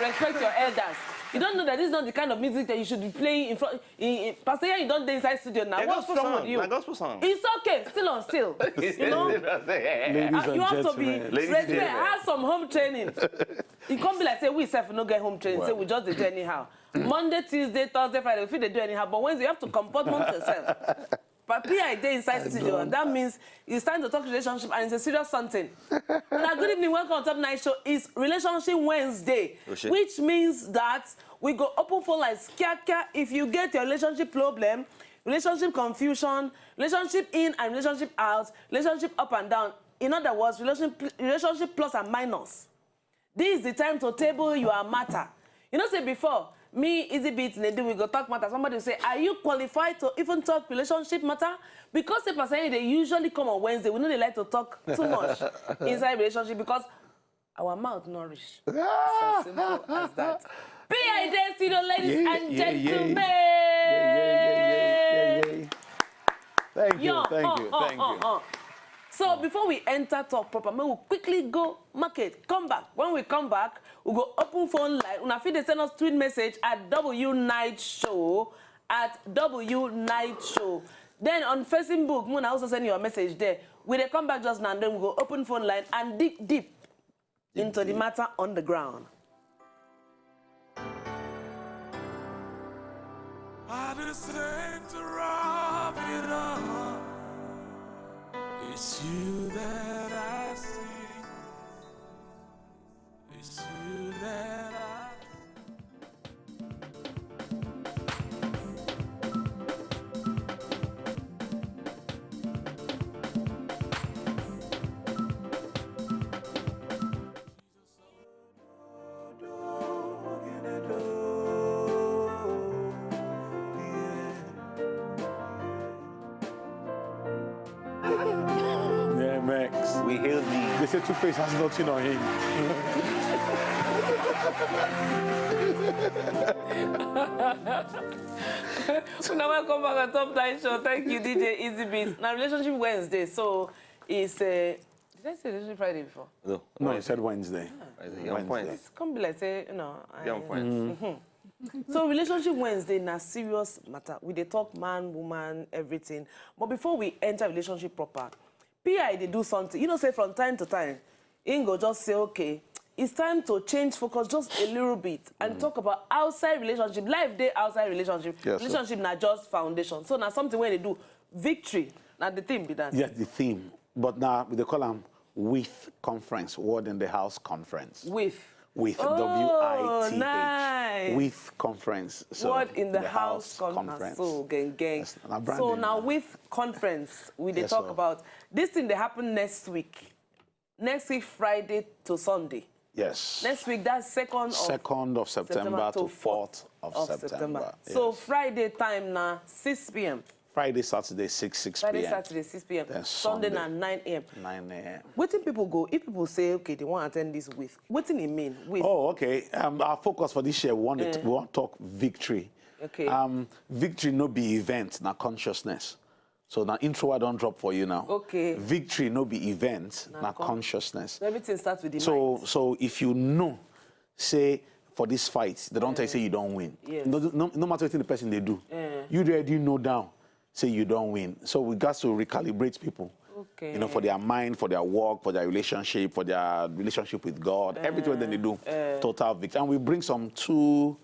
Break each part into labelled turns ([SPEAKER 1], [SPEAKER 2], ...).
[SPEAKER 1] respect your elders. You don't know that this is not the kind of music that you should be playing in front. Pastor, you don't dance inside studio now. What's wrong with you?
[SPEAKER 2] Gospel song.
[SPEAKER 1] It's okay, still on still. You know, you have to be respect. Have some home training. You can't be like say we self no get home training. Say we just do anyhow. Monday, Tuesday, Thursday, Friday, we feel they do anyhow. But Wednesday you have to comport yourself. But PID inside studio, and that means it's time to talk relationship, and it's a serious something. Now, good evening, welcome on Top 9 Show. It's Relationship Wednesday, which means that we go open phone lines. If you get your relationship problem, relationship confusion, relationship in and relationship out, relationship up and down. In other words, relationship plus and minus. This is the time to table your matter. You know, say before, me, Easy Beats, we go talk matter. Somebody will say, are you qualified to even talk relationship matter? Because the person, they usually come on Wednesday. We know they like to talk too much inside relationship because our mouth nourish. So simple as that. PID studio, ladies and gentlemen.
[SPEAKER 3] Thank you.
[SPEAKER 1] So before we enter talk proper, we will quickly go market, come back. When we come back, we'll go open phone line. Una fit send us tweet message at W Night Show, Then on Facebook, Muna also send you a message there. We will come back just now, and then we'll go open phone line and dig deep into the matter on the ground.
[SPEAKER 4] At the center of it all, it's you that I see. It's you that
[SPEAKER 3] We hail thee. They say Two-Face has nothing on him.
[SPEAKER 1] Now welcome back on Top 9 Show. Thank you, DJ Easy Beats. Now Relationship Wednesday, so it's did I say Relationship Friday before?
[SPEAKER 3] No, I said Wednesday.
[SPEAKER 2] Wednesday.
[SPEAKER 1] It's come be like say, you know.
[SPEAKER 2] Young point.
[SPEAKER 1] So Relationship Wednesday na serious matter. We dey talk man, woman, everything. But before we enter relationship proper, PI they do something. You know, say from time to time, Ingo just say, okay, it's time to change focus just a little bit and talk about outside relationship. Life day outside relationship.
[SPEAKER 3] Yes,
[SPEAKER 1] relationship na just foundation. So now something when they do victory. Now the theme be that.
[SPEAKER 3] Yeah, the theme. But now they call them with conference, word in the house conference. With W-I-T-H.
[SPEAKER 1] Nice.
[SPEAKER 3] With conference. So
[SPEAKER 1] word in the house conference. So gang.
[SPEAKER 3] Yes,
[SPEAKER 1] so now with conference, we they talk about this thing that happen next week. Next week, Friday to Sunday.
[SPEAKER 3] Yes.
[SPEAKER 1] Next week, that's 2nd
[SPEAKER 3] of September to 4th of September. Yes.
[SPEAKER 1] So Friday time now, 6 p.m.
[SPEAKER 3] Friday, Saturday, 6 p.m.
[SPEAKER 1] Friday, Saturday, 6 p.m. Sunday, 9 a.m.
[SPEAKER 3] 9 a.m.
[SPEAKER 1] What do people go? If people say, okay, they want to attend this with, what do they mean? With?
[SPEAKER 3] Oh, okay. Our focus for this year, we want to talk victory.
[SPEAKER 1] Okay.
[SPEAKER 3] Victory no be event, na consciousness. So now intro I don't drop for you now.
[SPEAKER 1] Okay.
[SPEAKER 3] Victory no be event, na consciousness.
[SPEAKER 1] So everything starts with the mind.
[SPEAKER 3] So if you know, say for this fight, they don't tell you say you don't win.
[SPEAKER 1] Yes.
[SPEAKER 3] No matter what the person they do, you already know down, say you don't win. So we got to recalibrate people.
[SPEAKER 1] Okay.
[SPEAKER 3] You know, for their mind, for their work, for their relationship, with God, everything that they do, total victory. And we bring some two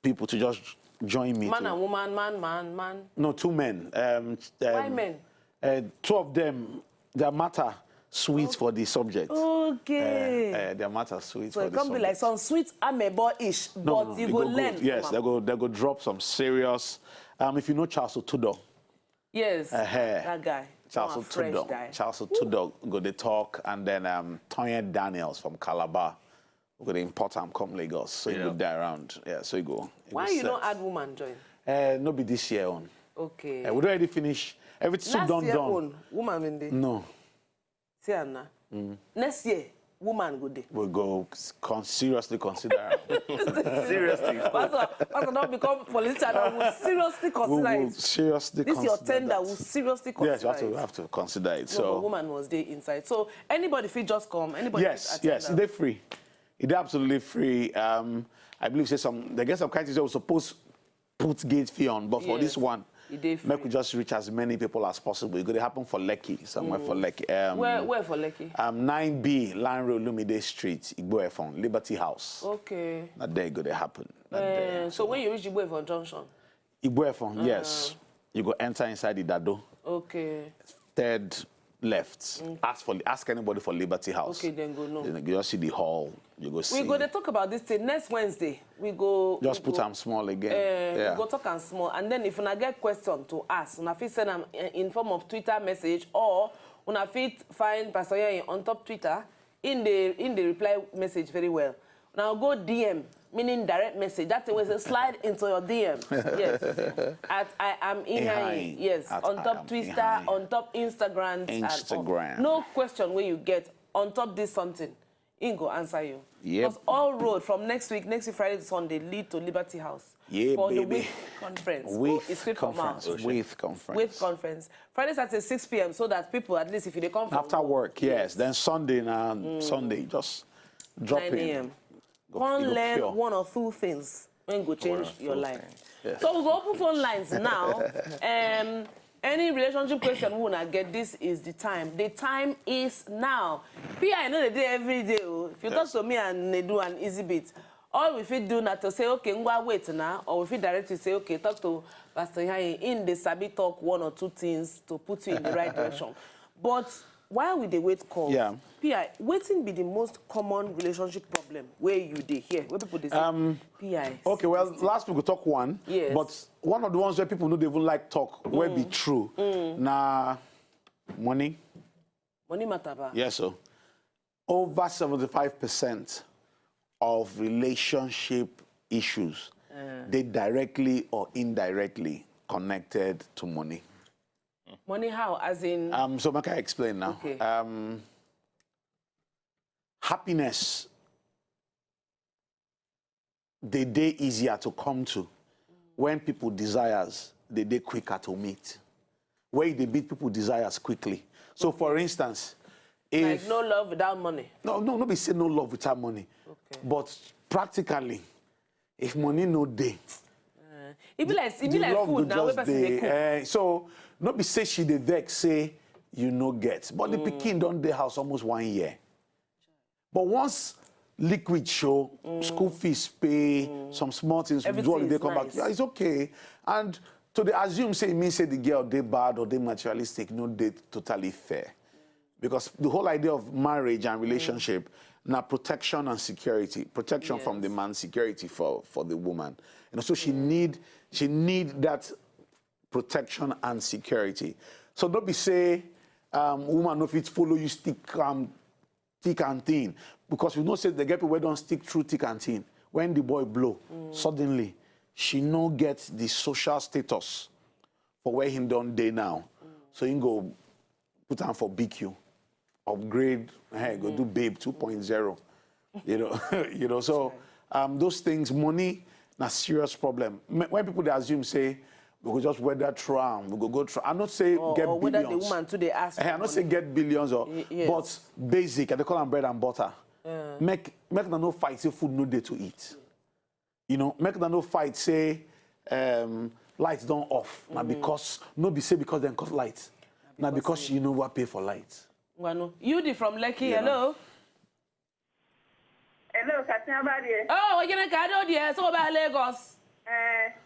[SPEAKER 3] people to just join me.
[SPEAKER 1] Man and woman, man.
[SPEAKER 3] No, two men.
[SPEAKER 1] Why men?
[SPEAKER 3] Two of them, their matter sweet for the subject.
[SPEAKER 1] Okay.
[SPEAKER 3] Their matter sweet
[SPEAKER 1] so
[SPEAKER 3] for the subject. So
[SPEAKER 1] it can be like some sweet amebo-ish, but you go learn.
[SPEAKER 3] Yes, they go drop some serious. If you know Charles Otudo.
[SPEAKER 1] Yes, that guy.
[SPEAKER 3] Charles Otudo go they talk, and then Tonya Daniels from Calabar. We're going to import him come Lagos, so you go there around. Yeah, so you go.
[SPEAKER 1] Why you don't add woman join?
[SPEAKER 3] No be this year on.
[SPEAKER 1] Okay.
[SPEAKER 3] We already finish. Everything done.
[SPEAKER 1] Own, woman in there?
[SPEAKER 3] No.
[SPEAKER 1] See Anna. Next year, woman go there.
[SPEAKER 3] We'll go seriously consider.
[SPEAKER 1] Seriously. Pastor, don't become politician. We'll seriously consider it.
[SPEAKER 3] Seriously
[SPEAKER 1] this
[SPEAKER 3] consider
[SPEAKER 1] your tender. We'll seriously consider
[SPEAKER 3] it. Yes, you have to consider it.
[SPEAKER 1] No,
[SPEAKER 3] so
[SPEAKER 1] woman was there inside. So anybody feel just come. Anybody.
[SPEAKER 3] Yes, they're free. It's absolutely free. I believe say they get some countries that were supposed to put gate fee on, but for this one, make we just reach as many people as possible. It's going to happen for Lekki, somewhere for Lekki.
[SPEAKER 1] Where for Lekki?
[SPEAKER 3] 9B, Line Road, Lumide Street, Igboefon, Liberty House.
[SPEAKER 1] Okay.
[SPEAKER 3] That day going to happen.
[SPEAKER 1] So when you reach Igboefon Junction?
[SPEAKER 3] Igboefon, yes. You go enter inside the Dado.
[SPEAKER 1] Okay.
[SPEAKER 3] Third left. Ask anybody for Liberty House.
[SPEAKER 1] Okay, then go no.
[SPEAKER 3] Then you just see the hall. You go see.
[SPEAKER 1] We go to talk about this thing next Wednesday. We go.
[SPEAKER 3] Just put them small again.
[SPEAKER 1] We go talk and small, and then if you get question to ask, you fit send them in form of Twitter message, or you fit find Pastor Yanyi on top Twitter in the reply message very well. Now go DM, meaning direct message. That way, slide into your DM. Yes. At I am IHEANYI. Yes. On top Twitter, on top Instagram.
[SPEAKER 3] Instagram.
[SPEAKER 1] No question where you get on top this something. Ingo answer you.
[SPEAKER 3] Yep.
[SPEAKER 1] Because all road from next week Friday to Sunday, lead to Liberty House.
[SPEAKER 3] Yeah,
[SPEAKER 1] for
[SPEAKER 3] baby.
[SPEAKER 1] The WIF conference.
[SPEAKER 3] WIF conference. WIF conference.
[SPEAKER 1] WIF conference. Friday starts at 6 p.m. so that people, at least if they come from
[SPEAKER 3] after work, yes. Then Sunday Sunday, just drop
[SPEAKER 1] 9 a.m. One learn one or two things when go change your life. Yeah. So we go open phone lines now. Any relationship question we wanna get, this is the time. The time is now. I know the day every day. If you talk to me and they do an easy bit, all we fit do now to say, okay, wait now, or we fit directly say, okay, talk to Pastor Yanyi in the sabi talk one or two things to put you in the right direction. But while we dey wait calls, PI, waiting be the most common relationship problem where you dey hear, where people dey say PI.
[SPEAKER 3] Okay, well, last week we talk one, but one of the ones where people know they even like talk, where be true. Nah, money.
[SPEAKER 1] Money matter, ba?
[SPEAKER 3] Yes, sir. Over 75% of relationship issues, they directly or indirectly connected to money.
[SPEAKER 1] Money how? As in?
[SPEAKER 3] So can I explain now?
[SPEAKER 1] Okay.
[SPEAKER 3] Happiness, they easier to come to when people desires, they quicker to meet. Where they beat people desires quickly. So for instance, if...
[SPEAKER 1] Like no love without money?
[SPEAKER 3] No, be say no love without money. Okay. But practically, if money no day,
[SPEAKER 1] it be like food now, where person dey cook.
[SPEAKER 3] So, not be say she dey vex, say you no get. But the pikin don dey house almost 1 year. But once liquid show, school fees pay, some small things, they come back. Yeah, it's okay. And so they assume, say, it means say the girl they bad or they materialistic, no, they totally fair. Because the whole idea of marriage and relationship, now protection and security, protection from the man, security for the woman. And so she need that protection and security. So don't be say, woman no fit follow you stick thick and thin. Because we know say the get people don't stick through thick and thin. When the boy blow, suddenly she no get the social status for where him done day now. So he go put on for BQ, upgrade, go do babe 2.0. You know, so those things, money, na serious problem. When people they assume say we go just weather through, we go through. I'm not saying get billions.
[SPEAKER 1] Whether the woman too they ask.
[SPEAKER 3] I'm not saying get billions but basic. They call them bread and butter. Make them no fight say food no day to eat. You know, make them no fight say lights don't off. Now because no be say because they cut lights. Now because you know what pay for lights.
[SPEAKER 1] Well, Yudi from Lekki, hello.
[SPEAKER 5] Hello, Katina Badi.
[SPEAKER 1] Oh, we're gonna go there. So about Lagos.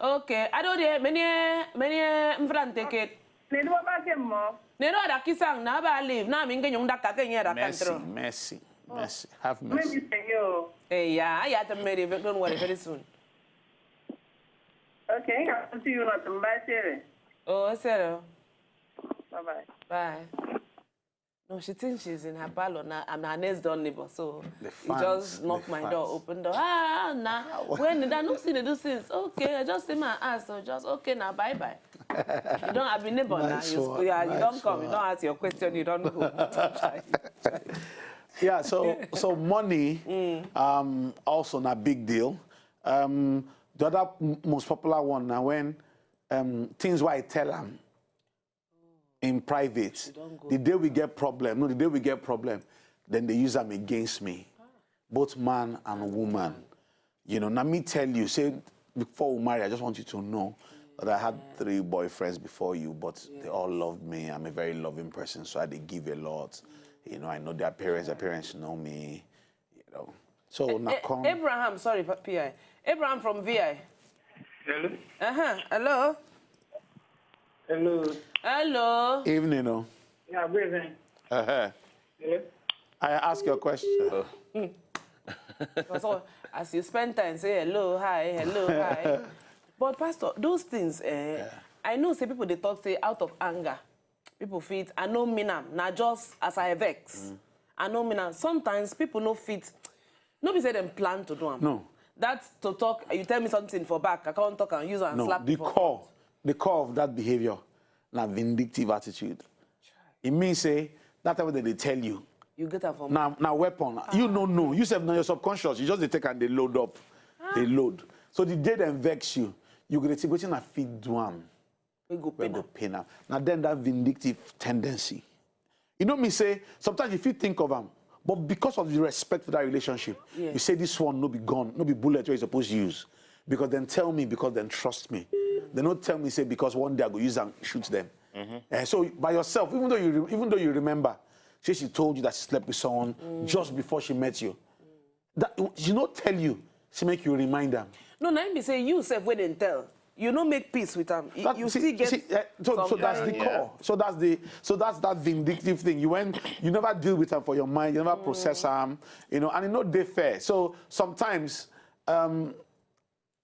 [SPEAKER 1] Okay, I don't know many mfran take it.
[SPEAKER 5] Ne do ba ke mo.
[SPEAKER 1] Ne no da kisang na ba live na minga yung da ka kenya da kantro.
[SPEAKER 3] Mercy. Have mercy.
[SPEAKER 5] Maybe say yo.
[SPEAKER 1] Eh yeah, I had to marry don't worry very soon.
[SPEAKER 5] Okay, I'll see you not to buy sere.
[SPEAKER 1] Oh, sir.
[SPEAKER 5] Bye-bye.
[SPEAKER 1] Bye. No, she thinks she's in her parlor now. I'm her next door neighbor, so
[SPEAKER 3] you
[SPEAKER 1] just knock my door, open door. Ah, nah. When did I not see the do since? Okay, I just see my ass, so just okay now, bye. You don't have a neighbor
[SPEAKER 3] nice
[SPEAKER 1] now. You don't come, you don't ask your question, you don't go.
[SPEAKER 3] Yeah, so money also not a big deal. The other most popular one now when things why I tell them in private, the day we get problem, then they use them against me. both man and woman. You know, now me tell you, say, before we marry, I just want you to know that I had 3 boyfriends before you, but they all loved me. I'm a very loving person, so I did give a lot. You know, I know their parents know me, you know. So,
[SPEAKER 1] Abraham, sorry, PI. Abraham from VI.
[SPEAKER 6] Hello?
[SPEAKER 1] Hello?
[SPEAKER 6] Hello?
[SPEAKER 3] Hello. Evening, no?
[SPEAKER 6] Yeah, good evening.
[SPEAKER 3] Yeah. I ask your question.
[SPEAKER 1] So, as you spend time, say hello, hi. But Pastor, those things, I know say people they talk say out of anger. People fit, I know mean am, na just as I vex. I know mean am. Sometimes people no fit, no be say them plan to do am.
[SPEAKER 3] No.
[SPEAKER 1] That's to talk, you tell me something for back, I can't talk and use and slap
[SPEAKER 3] the
[SPEAKER 1] you for
[SPEAKER 3] core, the core of that behavior, na vindictive attitude. It means say, that time when they tell you.
[SPEAKER 1] You get that from
[SPEAKER 3] Now weapon. You don't know. You say now your subconscious. You just they take and they load up. They load. So the day they vex you, you get to waiting and feed them.
[SPEAKER 1] We go pain
[SPEAKER 3] Now then that vindictive tendency. You know me say, sometimes if you think of them, but because of the respect for that relationship, you say this one no be gun, no be bullet where you're supposed to use. Because then tell me, because then trust me. They don't tell me say because one day I go use and shoot them. So by yourself, even though you remember, say she told you that she slept with someone just before she met you. That she not tell you, she make you remind them.
[SPEAKER 1] No, now me say you self when they tell. You don't make peace with them. You still get
[SPEAKER 3] so that's the core. So that's that vindictive thing. You never deal with them for your mind, you never process them, you know, and it's not they fair. So sometimes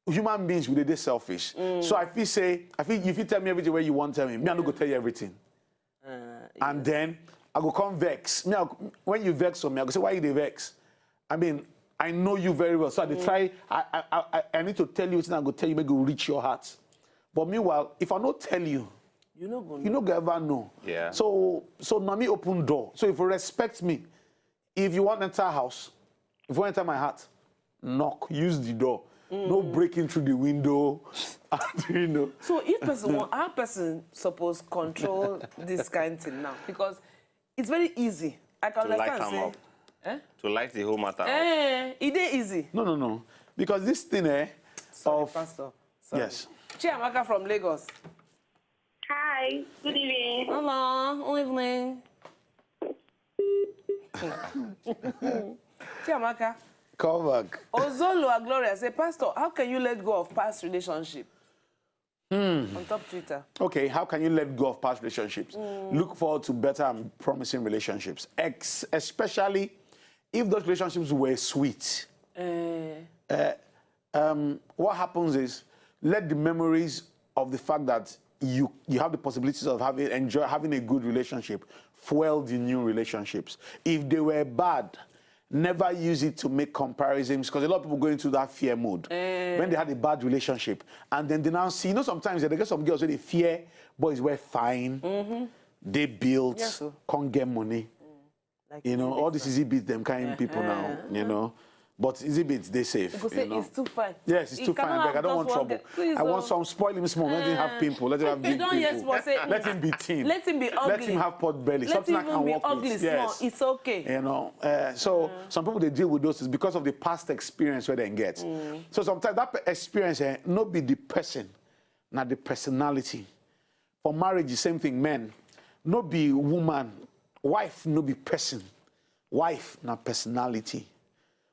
[SPEAKER 3] human beings will be selfish. So if you tell me everything where you want to tell me, I'm not going to tell you everything. And then I go come vex. When you vex on me, I go say, why you they vex? I mean, I know you very well. So I need to tell you, I'm going to tell you, make you reach your heart. But meanwhile, if I don't tell you, you're not going to ever know.
[SPEAKER 2] Yeah.
[SPEAKER 3] So now me open door. So if you respect me, if you want to enter a house, if you want to enter my heart, knock, use the door. No breaking through the window. You know.
[SPEAKER 1] So if person our person suppose control this kind of thing now, because it's very easy. I can understand.
[SPEAKER 2] To light the whole matter up.
[SPEAKER 1] It is easy.
[SPEAKER 3] No. Because this thing
[SPEAKER 1] Sorry, Pastor. Sorry.
[SPEAKER 3] Yes.
[SPEAKER 1] Chiamaka from Lagos.
[SPEAKER 5] Hi, good evening.
[SPEAKER 1] Hello, good evening. Chiamaka.
[SPEAKER 3] Come back.
[SPEAKER 1] Ozolo Gloria say, Pastor, how can you let go of past relationship? On top Twitter.
[SPEAKER 3] Okay, how can you let go of past relationships? Look forward to better and promising relationships, especially if those relationships were sweet. What happens is, let the memories of the fact that you have the possibilities of having a good relationship fuel the new relationships. If they were bad, never use it to make comparisons, because a lot of people go into that fear mode when they had a bad relationship, and then they now see, sometimes they get some girls where they fear boys were fine, they built, can't get money,
[SPEAKER 1] Like
[SPEAKER 3] all this easy beat them kind of people now, but easy beats they safe.
[SPEAKER 1] People say it's too fine.
[SPEAKER 3] Yes, it's too fine. Like, I don't want trouble. I want some spoil him small. Let him have pimple. Let him have big pimple. Let him be thin.
[SPEAKER 1] Let him be ugly.
[SPEAKER 3] Let him have pot belly.
[SPEAKER 1] Let
[SPEAKER 3] Something
[SPEAKER 1] him
[SPEAKER 3] I can
[SPEAKER 1] be
[SPEAKER 3] work
[SPEAKER 1] ugly
[SPEAKER 3] with.
[SPEAKER 1] small.
[SPEAKER 3] Yes.
[SPEAKER 1] It's okay.
[SPEAKER 3] So some people they deal with those things because of the past experience where they get. So sometimes that experience not be the person, not the personality. For marriage, the same thing. Men, not be woman. Wife, not be person. Wife, not personality.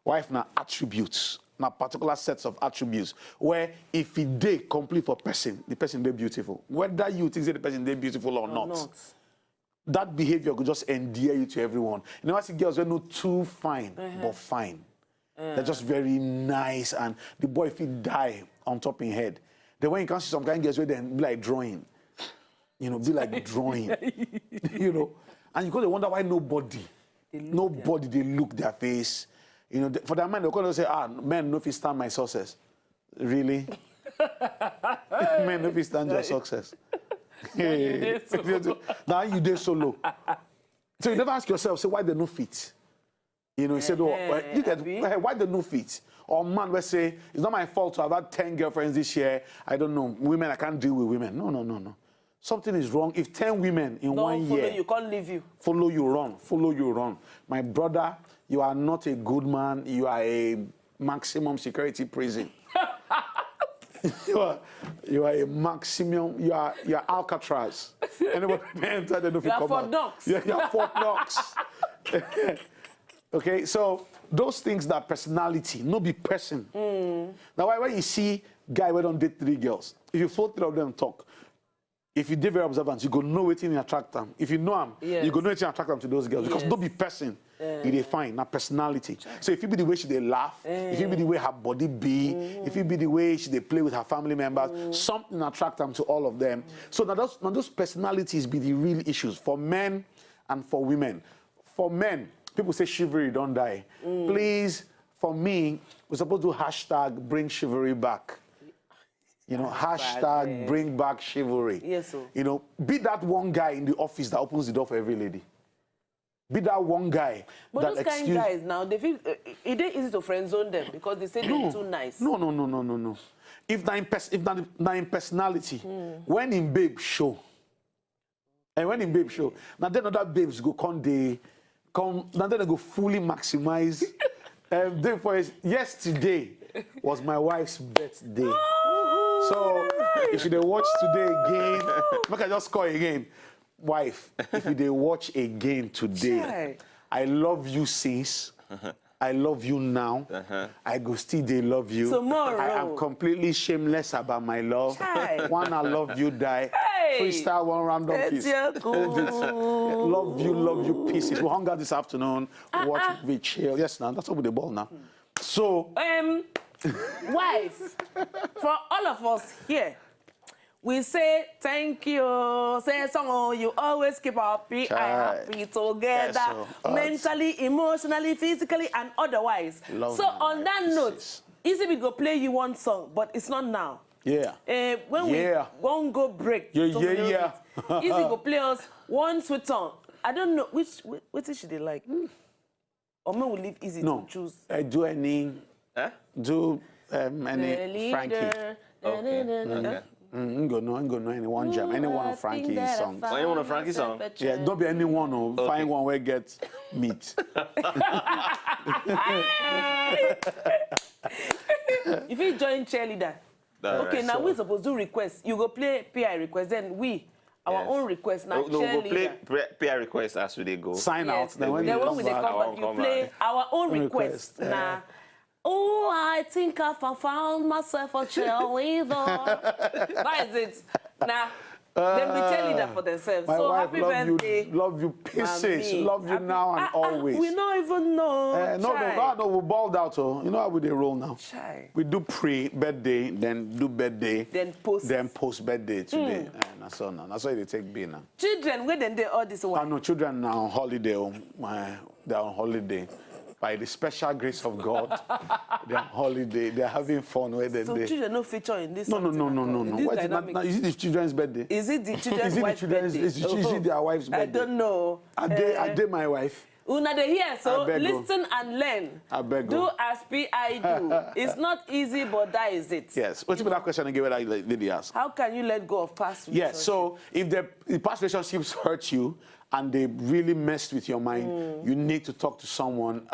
[SPEAKER 3] Wife na attributes, na particular sets of attributes, where if it they complete for person, the person they beautiful. Whether you think that the person they beautiful or not, that behavior could just endear you to everyone. You know, I see girls who are not too fine, but fine. They're just very nice, and the boy if he die on top in head. Then when you can see some kind of girls where they be like drawing, be like drawing, and you go to wonder why nobody they look their face. For that man, they're going to say, men, no, if you stand my success. Really? Men, no, if you stand your success. Now you did solo. So you never ask yourself, say, why they no fit? You said, why they no fit? Or man, let's say, it's not my fault to have had 10 girlfriends this year. I don't know. Women, I can't deal with women. No. Something is wrong. If 10 women in 1 year...
[SPEAKER 1] you can't leave you.
[SPEAKER 3] Follow you run. My brother, you are not a good man. You are a maximum security prison. you are a maximum. You are Alcatraz. Anybody enter, they don't
[SPEAKER 1] You are
[SPEAKER 3] come
[SPEAKER 1] Fort
[SPEAKER 3] out.
[SPEAKER 1] Knox.
[SPEAKER 3] You are Fort Knox. Okay, so those things that personality, no be person. Now, when you see guy who don't date 3 girls, if you 4 3 of them talk, if you did very observant, you go know waiting attract them. If you know them, you go know waiting attract them to those girls. Because don't be person, it is fine, not personality. So if you be the way she they laugh, if you be the way her body be, if you be the way she they play with her family members, something attract them to all of them. So now those personalities be the real issues for men and for women. For men, people say chivalry don't die. Please, for me, we're supposed to hashtag bring chivalry back. You know, hashtag bring back chivalry.
[SPEAKER 1] Yes, sir.
[SPEAKER 3] You know, be that one guy in the office that opens the door for every lady. Be that one guy.
[SPEAKER 1] But
[SPEAKER 3] that
[SPEAKER 1] those kind of guys now, they feel it is easy to friend zone them because they say they're too nice.
[SPEAKER 3] No. If not in personality, when in babe show, and when in babe show, now then other babes go now then they go fully maximize. Therefore, yesterday was my wife's birthday. So if they watch today again, make I just call again. Wife, if they watch again today, I love you since. I love you now. I go still they love you.
[SPEAKER 1] Tomorrow.
[SPEAKER 3] I am completely shameless about my love. One I love you die. Freestyle one random piece. Love you pieces. We hung out this afternoon. Watch we chill. Yes, now that's what with the ball now. So
[SPEAKER 1] wife, for all of us here, we say thank you, say song, you always keep happy, I happy together, mentally, emotionally, physically, and otherwise.
[SPEAKER 3] Love
[SPEAKER 1] so on that
[SPEAKER 3] pieces.
[SPEAKER 1] note, easy we go play you one song, but it's not now.
[SPEAKER 3] Yeah.
[SPEAKER 1] When we won't go break,
[SPEAKER 3] Easy
[SPEAKER 1] go play us one sweet song. I don't know which should they like. Or maybe we'll leave easy to choose.
[SPEAKER 3] Do any any Frankie.
[SPEAKER 2] Okay.
[SPEAKER 3] I'm gonna any one jam, any one of Frankie's songs.
[SPEAKER 2] Any one of Frankie's songs?
[SPEAKER 3] Yeah, don't be any one. Find one where get meat.
[SPEAKER 1] If you join cheerleader, okay,
[SPEAKER 2] right,
[SPEAKER 1] now we supposed to do requests. You go play PI request, then our own request. Now
[SPEAKER 2] no, we'll play PI request as we go.
[SPEAKER 3] Sign out. Then when
[SPEAKER 1] they
[SPEAKER 3] come
[SPEAKER 1] back, you play our own request. Nah. Oh, I think I found myself a cheerleader. That is it. Nah. Then be cheerleader for themselves.
[SPEAKER 3] My
[SPEAKER 1] so
[SPEAKER 3] wife
[SPEAKER 1] happy birthday.
[SPEAKER 3] love you pieces. Love you now and always.
[SPEAKER 1] We don't even know.
[SPEAKER 3] No, we balled out. You know how we they roll now. We do pre-birthday, then do birthday, then post-birthday today. That's all now. That's why they take B now.
[SPEAKER 1] Children, where then they all this one?
[SPEAKER 3] No, children now on holiday. They're on holiday. By the special grace of God, they're on holiday. They're having fun.
[SPEAKER 1] So children no feature in this?
[SPEAKER 3] No. Is it the children's birthday?
[SPEAKER 1] Is it the children's wife's birthday?
[SPEAKER 3] Is it their wife's birthday?
[SPEAKER 1] I don't know.
[SPEAKER 3] I did my wife.
[SPEAKER 1] Una they hear, so listen and learn.
[SPEAKER 3] I beg
[SPEAKER 1] do as PI do. It's not easy, but that is it.
[SPEAKER 3] Yes. What's that question again? What I lady ask?
[SPEAKER 1] How can you let go of past relationships?
[SPEAKER 3] Yes. So if the past relationships hurt you and they really messed with your mind, you need to talk to someone.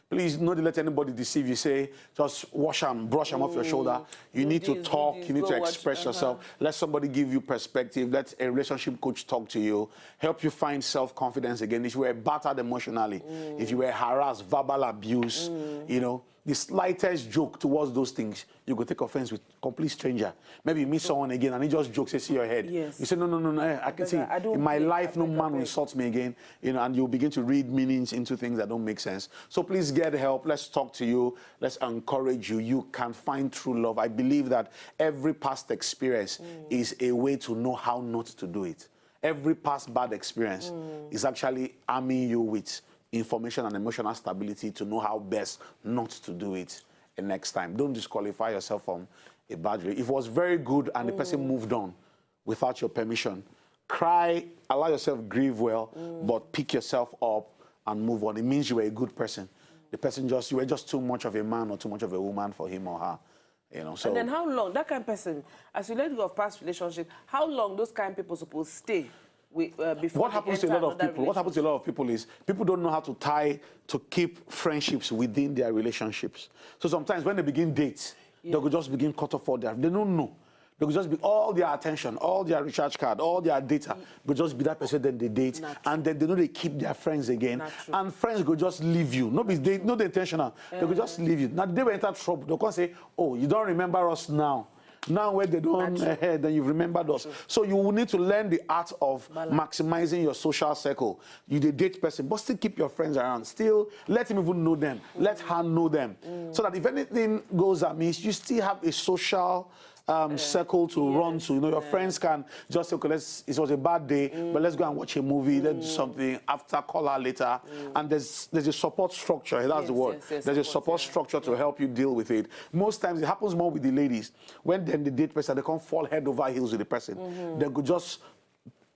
[SPEAKER 3] Please, don't let anybody deceive you. Say, just wash them, brush them off your shoulder. You need to talk. You need to express yourself. Let somebody give you perspective. Let a relationship coach talk to you. Help you find self-confidence again. If you were battered emotionally, if you were harassed, verbal abuse, you know, the slightest joke towards those things, you go take offense with complete stranger. Maybe you meet someone again and he just jokes, say, see your head.
[SPEAKER 1] Yes.
[SPEAKER 3] You say, no, I can see. In my life, no man will insult me again. You know, and you'll begin to read meanings into things that don't make sense. So please get help. Let's talk to you. Let's encourage you. You can find true love. I believe that every past experience is a way to know how not to do it. Every past bad experience is actually arming you with information and emotional stability to know how best not to do it the next time. Don't disqualify yourself from a bad relationship. If it was very good and the person moved on without your permission, cry, allow yourself grieve well, but pick yourself up and move on. It means you were a good person. The person you were just too much of a man or too much of a woman for him or her. You know, so.
[SPEAKER 1] And then how long, that kind of person, as you let go of past relationship, how long those kind of people supposed to stay before
[SPEAKER 3] What happens to a lot of people? What happens to a lot of people is people don't know how to keep friendships within their relationships. So sometimes when they begin dates, they will just begin cut off all their. They don't know. They will just be all their attention, all their recharge card, all their data will just be that person that they date, and then they know they keep their friends again, and friends go just leave you. Not the intentional. They will just leave you. Now they will enter trouble. They can't say, "Oh, you don't remember us now." Now when they don't, then you've remembered us. So you will need to learn the art of maximizing your social circle. You the date person, but still keep your friends around. Still let him even know them. Let her know them. So that if anything goes amiss, you still have a social circle to run to. You know, your friends can just say, okay, it was a bad day, but let's go and watch a movie, let's do something, after, call her later. And there's a support structure, that's the word. There's a support structure to help you deal with it. Most times it happens more with the ladies. When then the date person, they can't fall head over heels with the person. They could just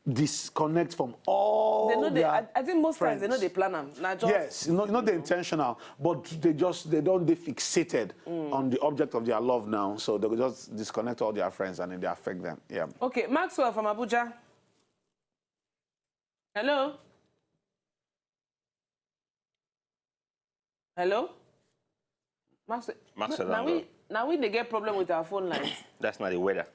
[SPEAKER 3] disconnect from all
[SPEAKER 1] I think most
[SPEAKER 3] friends.
[SPEAKER 1] times they know they plan them.
[SPEAKER 3] Yes, not they're intentional, but they fixated on the object of their love now, so they will just disconnect all their friends and then they affect them. Yeah.
[SPEAKER 1] Okay, Maxwell from Abuja. Hello. Hello. Maxwell. Now we they get problem with our phone lines.
[SPEAKER 2] That's not the weather.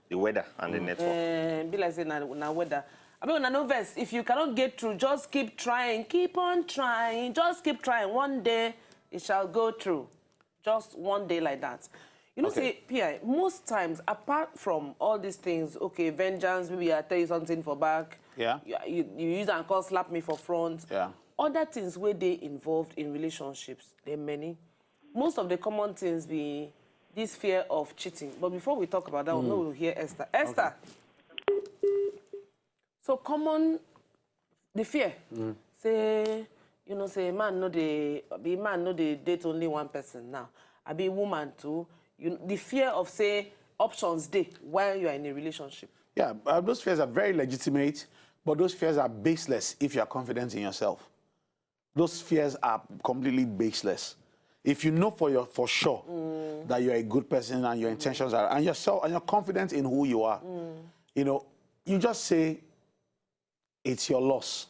[SPEAKER 2] The weather and the network.
[SPEAKER 1] Be like say now weather. I mean, no verse. If you cannot get through, just keep trying. Keep on trying. Just keep trying. One day it shall go through. Just one day like that. You know, say, P.I., most times, apart from all these things, okay, vengeance, maybe I tell you something for back.
[SPEAKER 3] Yeah.
[SPEAKER 1] You use and call slap me for front.
[SPEAKER 3] Yeah.
[SPEAKER 1] Other things where they involved in relationships, there are many. Most of the common things be this fear of cheating. But before we talk about that, we'll hear Esther. Esther. So common, the fear. Say, you know, say man no they date only one person now. I be woman too. The fear of say options day while you are in a relationship.
[SPEAKER 3] Yeah, those fears are very legitimate, but those fears are baseless if you are confident in yourself. Those fears are completely baseless. If you know for sure that you're a good person and your intentions are, and you're confident in who you are, you know, you just say it's your loss.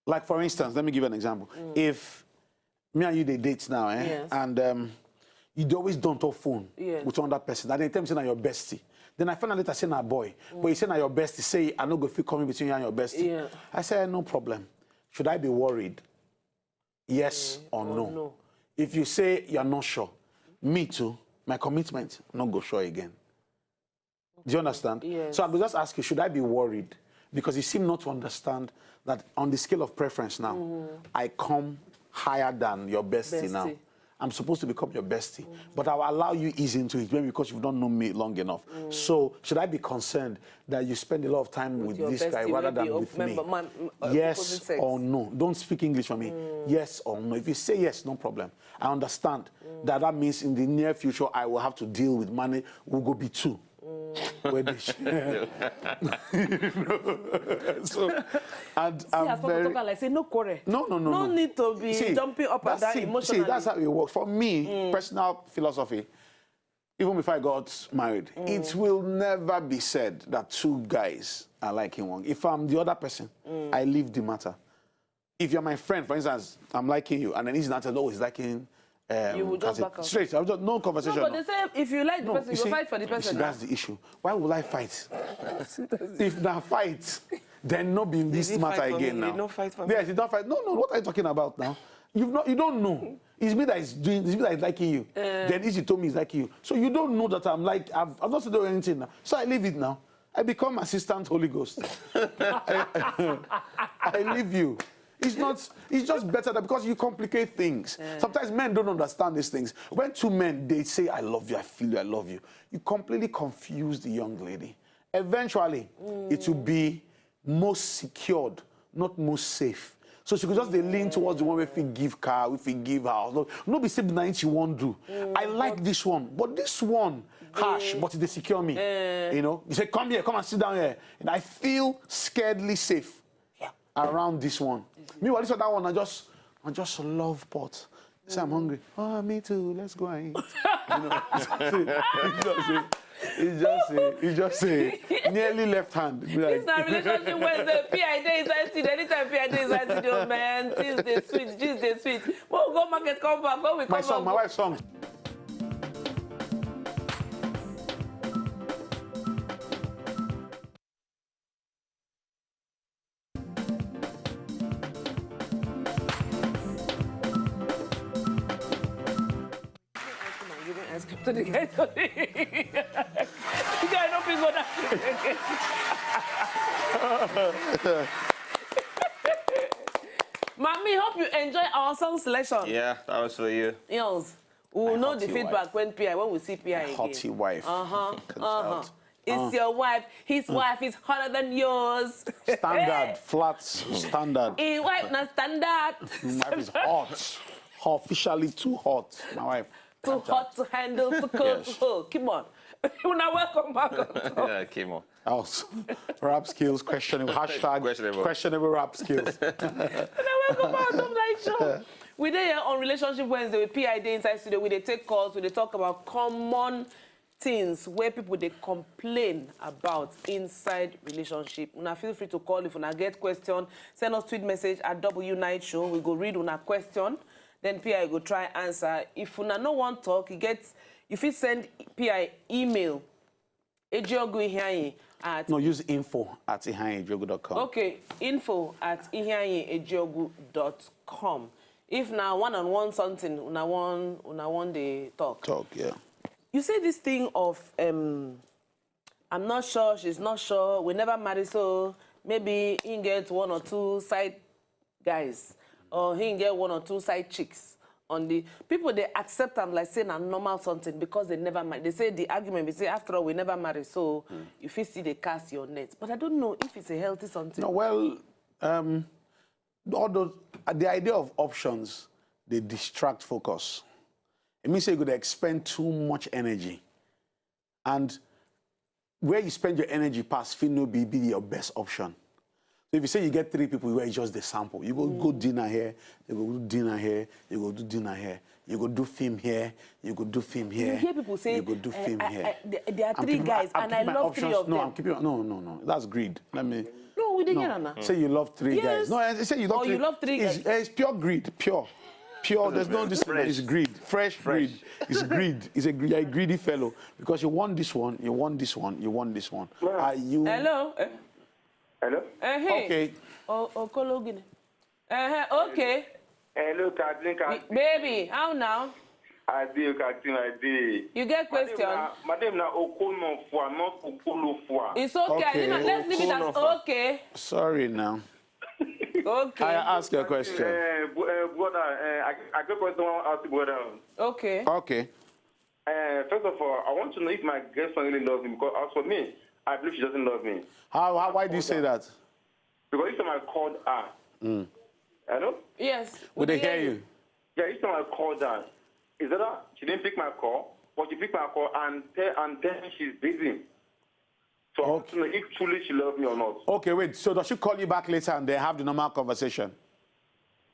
[SPEAKER 3] Like for instance, let me give you an example. If me and you they date now, and you always don't talk phone with another person, and they tell me say you're bestie. Then I find out later say na boy, but you say na your bestie. Say I no go fit coming between you and your bestie. I say no problem. Should I be worried? Yes or no? If you say you're not sure, me too, my commitment, not go sure again. Do you understand?
[SPEAKER 1] Yes.
[SPEAKER 3] So I will just ask you, should I be worried? Because you seem not to understand that on the scale of preference now, I come higher than your bestie now. I'm supposed to become your bestie, but I will allow you ease into it maybe because you've not known me long enough. So should I be concerned that you spend a lot of time with this guy rather than with me? Yes or no? Don't speak English for me. Yes or no? If you say yes, no problem. I understand that means in the near future I will have to deal with money. We'll go be two. Where they share. So, and I'm very...
[SPEAKER 1] like say no quarrel.
[SPEAKER 3] No
[SPEAKER 1] need to be jumping up and down emotionally.
[SPEAKER 3] See, that's how it works. For me, personal philosophy, even before I got married, it will never be said that two guys are liking one. If I'm the other person, I leave the matter. If you're my friend, for instance, I'm liking you, and then he's not at all, he's liking... you will just back out. Straight. No conversation.
[SPEAKER 1] No, but they say if you like the person, you fight for the person.
[SPEAKER 3] That's the issue. Why will I fight? If na fight, then no be in this matter again now.
[SPEAKER 2] No fight for me.
[SPEAKER 3] Yes, you don't fight. No. What are you talking about now? You don't know. It's me that is doing. It's me that is liking you. Then Izzy told me he's liking you. So you don't know that I'm like. I've not doing anything now. So I leave it now. I become assistant Holy Ghost. I leave you. It's just better because you complicate things. Sometimes men don't understand these things. When two men, they say, I love you, I feel you, I love you, you completely confuse the young lady. Eventually, it will be most secured, not most safe. So she could just lean towards the one if we give car, if we give house. No be saying the she won't do. I like this one, but this one, harsh, but they secure me. You know, you say, come here, come and sit down here. And I feel scaredly safe around this one. Meanwhile, this other one, I just love pot. Say I'm hungry. Oh, me too. Let's go and eat. You know, It's just say nearly left hand. Be like,
[SPEAKER 1] It's not relationship Wednesday. PID inside studio. Anytime PID inside studio, man. Tuesday sweet. We'll go market, come back. When we come back.
[SPEAKER 3] my wife's song.
[SPEAKER 1] To the guy, the guy don't feel good. Mommy, hope you enjoy our song selection.
[SPEAKER 2] Yeah, that was for you.
[SPEAKER 1] Yes. We will know the
[SPEAKER 3] hottie
[SPEAKER 1] feedback when we see PI again.
[SPEAKER 3] Hottie wife.
[SPEAKER 1] It's your wife. His wife is hotter than yours.
[SPEAKER 3] Standard, flat standard.
[SPEAKER 1] His wife not standard.
[SPEAKER 3] My wife is hot. Officially too hot. My wife.
[SPEAKER 1] Too hot to handle, too cold to hold. Come on. You're not welcome back.
[SPEAKER 2] Yeah, came on.
[SPEAKER 3] Also, rap skills, questionable, hashtag questionable rap skills.
[SPEAKER 1] You're not welcome back. Some night show. We there on Relationship Wednesday with PID inside studio. We they take calls. We they talk about common things where people they complain about inside relationship. Una feel free to call if una get question. Send us tweet message at W Night Show. We go read una question. Then PI go try answer. If una no want talk, if you send PI email, IHEANYI at...
[SPEAKER 3] No, use info@IHEANYI.com.
[SPEAKER 1] Okay, info@IHEANYI.com. If now one-on-one something, una one day talk.
[SPEAKER 3] Talk, yeah.
[SPEAKER 1] You say this thing of, I'm not sure, she's not sure, we never marry, so maybe he can get one or two side guys. Or he can get one or two side chicks. On the people, they accept them like saying a normal something because they never marry. They say the argument, they say after all we never marry, so if you see they cast your net. But I don't know if it's a healthy something.
[SPEAKER 3] No, well, all those, the idea of options, they distract focus. It means you could expend too much energy, and where you spend your energy past feel no be your best option. So if you say you get 3 people where it's just the sample, you go dinner here, you go do dinner here, you go do dinner here, you go do film here, you go do film here.
[SPEAKER 1] You hear people say,
[SPEAKER 3] you go do film here.
[SPEAKER 1] There are 3 guys, and I love 3 of them.
[SPEAKER 3] No, I'm keeping. No. That's greed. Let me.
[SPEAKER 1] No, we didn't get that.
[SPEAKER 3] Say you love 3 guys. No, I say you love 3.
[SPEAKER 1] You love 3 guys.
[SPEAKER 3] It's pure greed. Pure. There's no this. It's greed. Fresh greed. It's greed. You're a greedy fellow because you want this one, you want this one, you want this one. Are you?
[SPEAKER 1] Hello.
[SPEAKER 6] Hello?
[SPEAKER 1] Hey.
[SPEAKER 3] Okay.
[SPEAKER 1] Kologine. Okay.
[SPEAKER 6] Hello, Kathleen.
[SPEAKER 1] Baby, how now?
[SPEAKER 6] I do, Kathleen, I do.
[SPEAKER 1] You get question?
[SPEAKER 6] Madam, na Okono Fwa, not Okolo Fwa.
[SPEAKER 1] It's okay. Let's leave it as okay.
[SPEAKER 3] Sorry now.
[SPEAKER 1] Okay.
[SPEAKER 3] I ask your question.
[SPEAKER 6] Brother, I got a question I want to ask you, brother.
[SPEAKER 1] Okay.
[SPEAKER 3] Okay.
[SPEAKER 6] First of all, I want to know if my girlfriend really loves me, because as for me, I believe she doesn't love me.
[SPEAKER 3] Why do you say that?
[SPEAKER 6] Because each time I called her, hello?
[SPEAKER 1] Yes.
[SPEAKER 3] Would they hear you?
[SPEAKER 6] Yeah, each time I called her, is that she didn't pick my call, but she picked my call and tell me she's busy. So I want to know if truly she loves me or not.
[SPEAKER 3] Okay, wait. So does she call you back later and then have the normal conversation?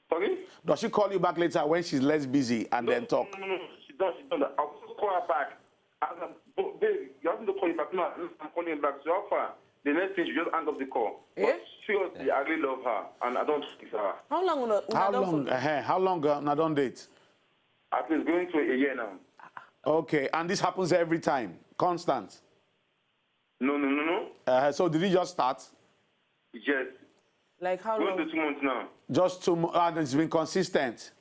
[SPEAKER 6] Sorry?
[SPEAKER 3] Does she call you back later when she's less busy and then talk?
[SPEAKER 6] No. She doesn't. I'll call her back. Babe, you have to call you back. No, I'm calling you back. So how far? The next thing, she just hang up the call.
[SPEAKER 1] Yeah?
[SPEAKER 6] But seriously, I really love her, and I don't speak to her.
[SPEAKER 1] How long
[SPEAKER 3] How long I don't date?
[SPEAKER 6] I've been going through a year now.
[SPEAKER 3] Okay, and this happens every time? Constant?
[SPEAKER 6] No.
[SPEAKER 3] So did you just start?
[SPEAKER 6] Yes.
[SPEAKER 1] Like how
[SPEAKER 6] Going
[SPEAKER 1] long?
[SPEAKER 6] to 2 months now.
[SPEAKER 3] Just 2 months, and it's been consistent?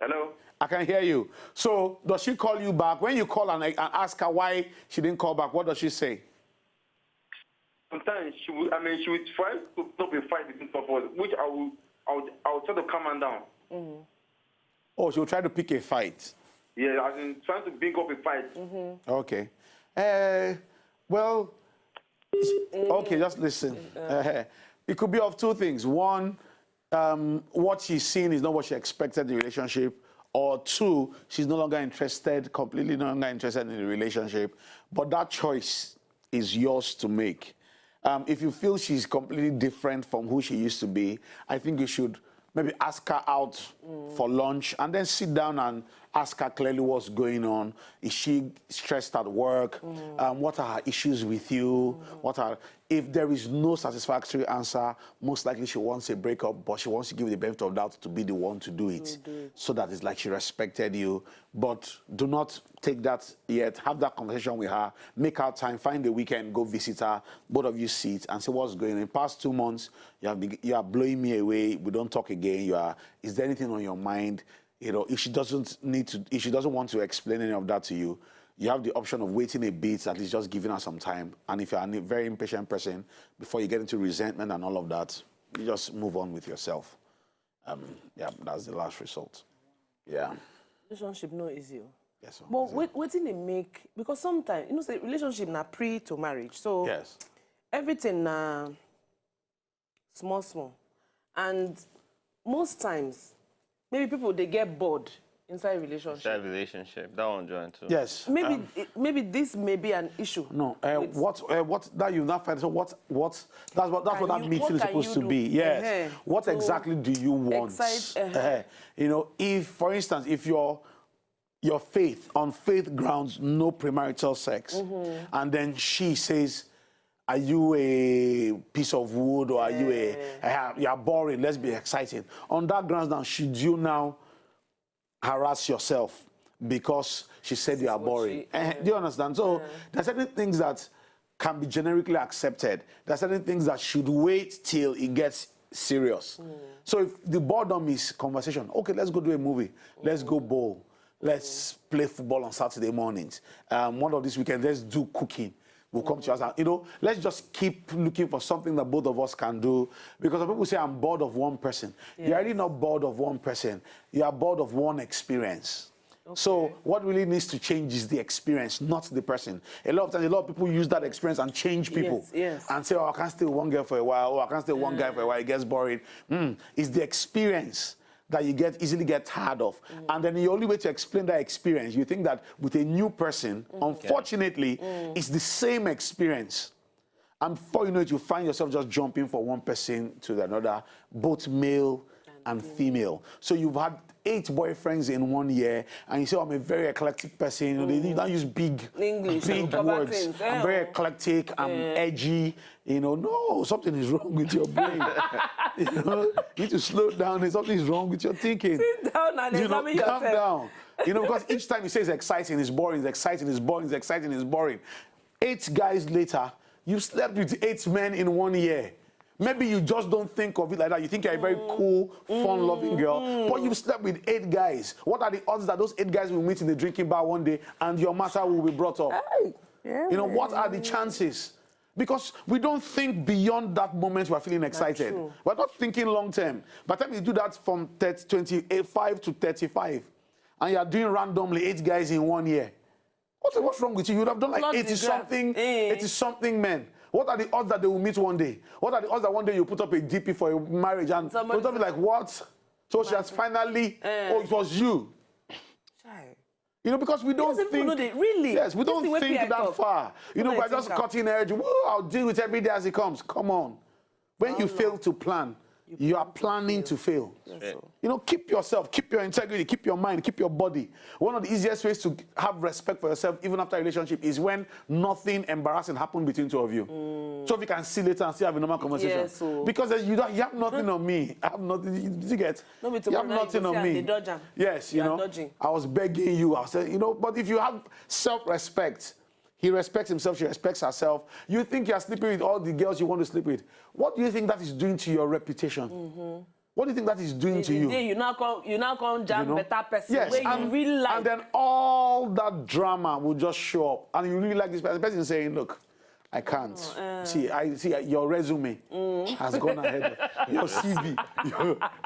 [SPEAKER 6] Hello?
[SPEAKER 3] I can hear you. So does she call you back? When you call and ask her why she didn't call back, what does she say?
[SPEAKER 6] Sometimes she would try to stop a fight between two of us, which I will try to calm her down.
[SPEAKER 1] Mm-hmm.
[SPEAKER 3] Oh, she will try to pick a fight.
[SPEAKER 6] Yeah, I've been trying to bring up a fight.
[SPEAKER 1] Mm-hmm.
[SPEAKER 3] Okay. Well, okay, just listen. It could be of 2 things. One, what she's seeing is not what she expected in the relationship. Or 2, she's no longer interested, completely no longer interested in the relationship. But that choice is yours to make. If you feel she's completely different from who she used to be, I think you should maybe ask her out for lunch and then sit down and ask her clearly what's going on. Is she stressed at work? What are her issues with you? If there is no satisfactory answer, most likely she wants a breakup, but she wants to give you the benefit of doubt to be the one to do it. So that it's like she respected you. But do not take that yet. Have that conversation with her. Make her time. Find a weekend. Go visit her. Both of you sit and see what's going on. In the past 2 months, you are blowing me away. We don't talk again. Is there anything on your mind? You know, if she doesn't want to explain any of that to you, you have the option of waiting a bit, at least just giving her some time. And if you're a very impatient person, before you get into resentment and all of that, you just move on with yourself. Yeah, that's the last result. Yeah.
[SPEAKER 1] Relationship no easy.
[SPEAKER 3] Yes.
[SPEAKER 1] But waiting they make, because sometimes, you know, say relationship na pre to marriage. So
[SPEAKER 3] yes,
[SPEAKER 1] everything na small. And most times, maybe people, they get bored inside relationship.
[SPEAKER 2] That one joint too.
[SPEAKER 3] yes.
[SPEAKER 1] Maybe this may be an issue.
[SPEAKER 3] No, what that you not find. So that's what that meeting is supposed to be. Yes. What exactly do you want? You know, if for instance, if your faith on faith grounds, no premarital sex, and then she says, are you a piece of wood or are you you're boring? Let's be exciting. On that grounds now, should you now harass yourself because she said you are boring? Do you understand? So there are certain things that can be generically accepted. There are certain things that should wait till it gets serious. So if the boredom is conversation, okay, let's go do a movie. Let's go bowl. Let's play football on Saturday mornings. One of these weekends, let's do cooking. We'll come to us and, you know, let's just keep looking for something that both of us can do. Because when people say, I'm bored of one person, you're really not bored of one person. You are bored of one experience. Okay. So what really needs to change is the experience, not the person. A lot of times, a lot of people use that experience and change people. And say, oh, I can't stay with one girl for a while. Oh, I can't stay with one guy for a while. It gets boring. It's the experience that you easily get tired of. And then the only way to explain that experience, you think that with a new person, unfortunately, it's the same experience. And before you know it, you find yourself just jumping from one person to another, both male and female. So you've had 8 boyfriends in 1 year, and you say, oh, I'm a very eclectic person. You know, they don't use big English, big words. I'm very eclectic, I'm edgy. You know, no, something is wrong with your brain. You know, you need to slow down. There's something is wrong with your thinking.
[SPEAKER 1] Sit down and examine yourself.
[SPEAKER 3] Calm down. You know, because each time you say it's exciting, it's boring, it's exciting, it's boring, it's exciting, it's boring. 8 guys later, you slept with 8 men in 1 year. Maybe you just don't think of it like that. You think you're a very cool, fun-loving girl, but you've slept with 8 guys. What are the odds that those 8 guys will meet in the drinking bar one day and your matter will be brought up? You know, what are the chances? Because we don't think beyond that moment we're feeling excited. We're not thinking long-term. By the time you do that from 25 to 35, and you're doing randomly 8 guys in 1 year, what's wrong with you? You would have done like 80-something men. What are the odds that they will meet one day? What are the odds that one day you put up a DP for a marriage and somebody will be like, what? So she has finally, oh, it was you. You know, because we don't think, yes, we don't think that far. You know, we're just cutting edge. Woo, I'll deal with every day as it comes. Come on. When you fail to plan, you are planning to fail. You know, keep yourself, keep your integrity, keep your mind, keep your body. One of the easiest ways to have respect for yourself, even after a relationship, is when nothing embarrassing happened between 2 of you. So if you can see later and still have a normal conversation. Because you have nothing on me. I have nothing. Did you get? You have nothing on me. Yes, you know. I was begging you. I said, you know, but if you have self-respect, he respects himself, she respects herself. You think you're sleeping with all the girls you want to sleep with. What do you think that is doing to your reputation? What do you think that is doing to you?
[SPEAKER 1] You now come jam better person.
[SPEAKER 3] Yes,
[SPEAKER 1] and you really like.
[SPEAKER 3] And then all that drama will just show up. And you really like this person. The person is saying, look, I can't. See your resume has gone ahead. Your CV,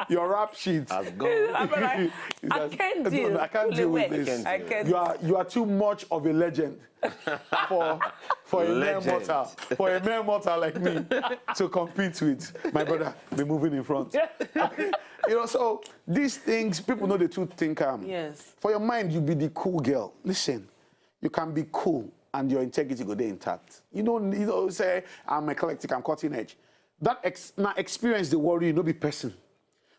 [SPEAKER 3] your rap sheet has gone.
[SPEAKER 1] I can't deal.
[SPEAKER 3] I can't deal with this. You are too much of a legend for a mere mortal. For a mere mortal like me to compete with. My brother, be moving in front. You know, so these things, people know the truth think.
[SPEAKER 1] Yes.
[SPEAKER 3] For your mind, you be the cool girl. Listen, you can be cool and your integrity go there intact. You don't say, I'm eclectic, I'm cutting edge. That experience, they worry you, no be person.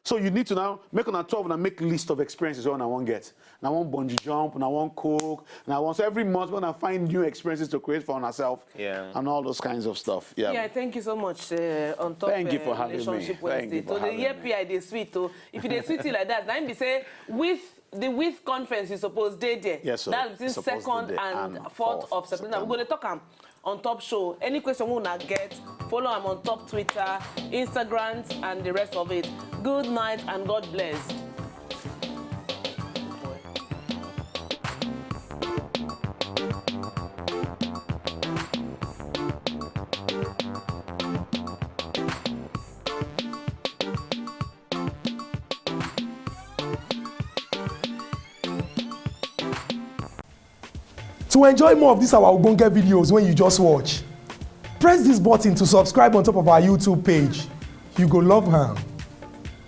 [SPEAKER 3] So you need to now make on a 12 and make list of experiences when I want get. And I want bungee jump, and I want cook, and I want, so every month when I find new experiences to create for myself, and all those kinds of stuff. Yeah,
[SPEAKER 1] thank you so much on top
[SPEAKER 3] thank you for having
[SPEAKER 1] Relationship
[SPEAKER 3] me.
[SPEAKER 1] Wednesday. So the year PI they sweet too. If they sweet like that, then be say with conference you suppose day there.
[SPEAKER 3] Yes, sir.
[SPEAKER 1] That's between 2nd and 4th of September. We're going to talk on top show. Any question we wanna get, follow them on top Twitter, Instagram, and the rest of it. Good night and God bless.
[SPEAKER 7] To enjoy more of these our ogbonge videos when you just watch, press this button to subscribe on top of our YouTube page. You go love am.